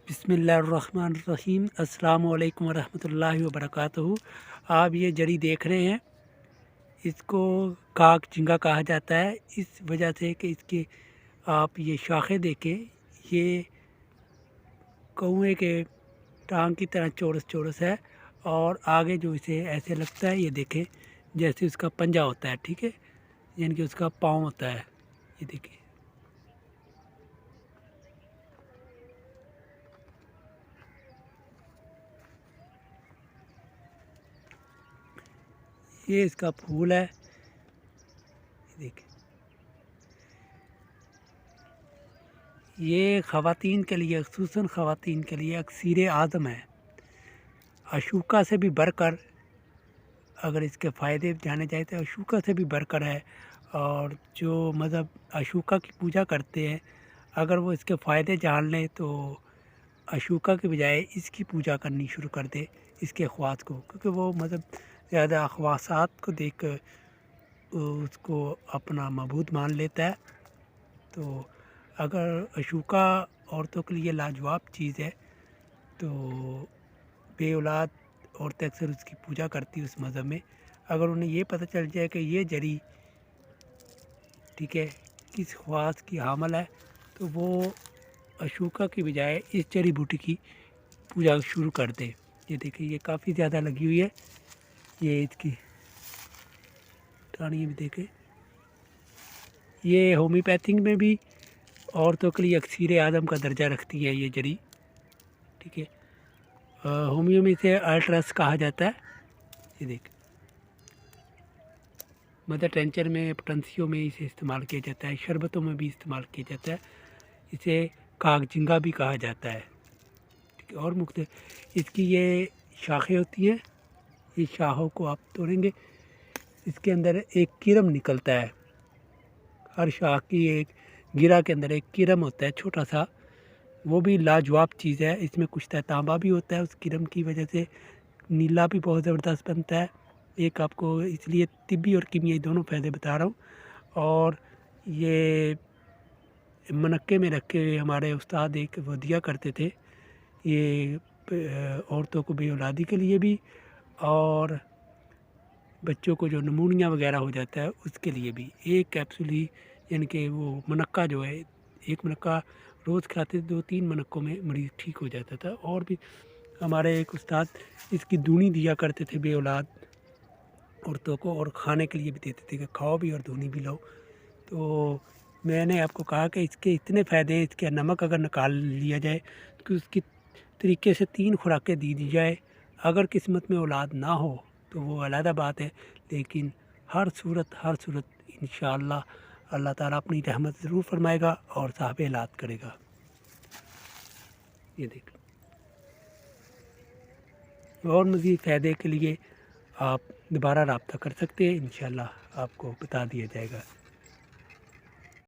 بسم اللہ الرحمن الرحیم۔ السلام علیکم ورحمۃ اللہ وبرکاتہ۔ آپ یہ جڑی دیکھ رہے ہیں، اس کو کاک جھنگا کہا جاتا ہے، اس وجہ سے کہ اس کی آپ یہ شاخیں دیکھیں، یہ کوے کے ٹانگ کی طرح چورس چورس ہے، اور آگے جو اسے ایسے لگتا ہے، یہ دیکھیں جیسے اس کا پنجہ ہوتا ہے، ٹھیک ہے، یعنی کہ اس کا پاؤں ہوتا ہے، یہ دیکھیں۔ یہ اس کا پھول ہے، یہ دیکھیں۔ یہ خواتین کے لیے، خصوصاً خواتین کے لیے اکسیر اعظم ہے، اشوکا سے بھی بڑھ کر، اگر اس کے فائدے جانے جائے تو اشوکا سے بھی بڑھ کر ہے۔ اور جو مذہب اشوکا کی پوجا کرتے ہیں، اگر وہ اس کے فائدے جان لیں تو اشوکا کے بجائے اس کی پوجا کرنی شروع کر دے، اس کے خواص کو، کیونکہ وہ مذہب زیادہ خواصات کو دیکھ کر اس کو اپنا معبود مان لیتا ہے۔ تو اگر اشوکا عورتوں کے لیے لاجواب چیز ہے، تو بے اولاد عورتیں اکثر اس کی پوجا کرتی اس مذہب میں۔ اگر انہیں یہ پتہ چل جائے کہ یہ جڑی، ٹھیک ہے، کس خواص کی حامل ہے، تو وہ اشوکا کی بجائے اس جڑی بوٹی کی پوجا شروع کر دے۔ یہ دیکھیں، یہ کافی زیادہ لگی ہوئی ہے، یہ اس کی ٹہنیاں بھی دیکھیں۔ یہ ہومیوپیتھک میں بھی عورتوں کے لیے اکسیر اعظم کا درجہ رکھتی ہے یہ جڑی، ٹھیک ہے۔ ہومیو میں سے الٹرس کہا جاتا ہے، یہ دیکھ۔ مدر ٹینچر میں، پٹنسیوں میں اسے استعمال کیا جاتا ہے، شربتوں میں بھی استعمال کیا جاتا ہے، اسے کاک جھنگا بھی کہا جاتا ہے، ٹھیک ہے۔ اور مختلف اس کی یہ شاخیں ہوتی ہیں، اس شاخوں کو آپ توڑیں گے، اس کے اندر ایک کرم نکلتا ہے، ہر شاخ کی ایک گرہ کے اندر ایک کرم ہوتا ہے چھوٹا سا، وہ بھی لاجواب چیز ہے۔ اس میں کچھ تانبا بھی ہوتا ہے، اس کرم کی وجہ سے نیلا بھی بہت زبردست بنتا ہے۔ ایک آپ کو اس لیے طبی اور کیمیائی دونوں فائدے بتا رہا ہوں۔ اور یہ منقے میں رکھ کے ہمارے استاد ایک وہ دیا کرتے تھے، یہ عورتوں کو بے اولادی کے لیے بھی، اور بچوں کو جو نمونیا وغیرہ ہو جاتا ہے اس کے لیے بھی۔ ایک کیپسول ہی، یعنی کہ وہ منقہ جو ہے، ایک منقہ روز کھاتے، 2-3 منقوں میں مریض ٹھیک ہو جاتا تھا۔ اور بھی ہمارے ایک استاد اس کی دونی دیا کرتے تھے بے اولاد عورتوں کو، اور کھانے کے لیے بھی دیتے تھے کہ کھاؤ بھی اور دونی بھی لو۔ تو میں نے آپ کو کہا کہ اس کے اتنے فائدے ہیں، اس کے نمک اگر نکال لیا جائے تو اس کی طریقے سے 3 خوراکیں دی جائے، اگر قسمت میں اولاد نہ ہو تو وہ علیحدہ بات ہے، لیکن ہر صورت انشاءاللہ اللہ تعالیٰ اپنی رحمت ضرور فرمائے گا اور صاحب اولاد کرے گا۔ یہ دیکھ، اور مزید فائدے کے لیے آپ دوبارہ رابطہ کر سکتے ہیں، انشاءاللہ آپ کو بتا دیا جائے گا۔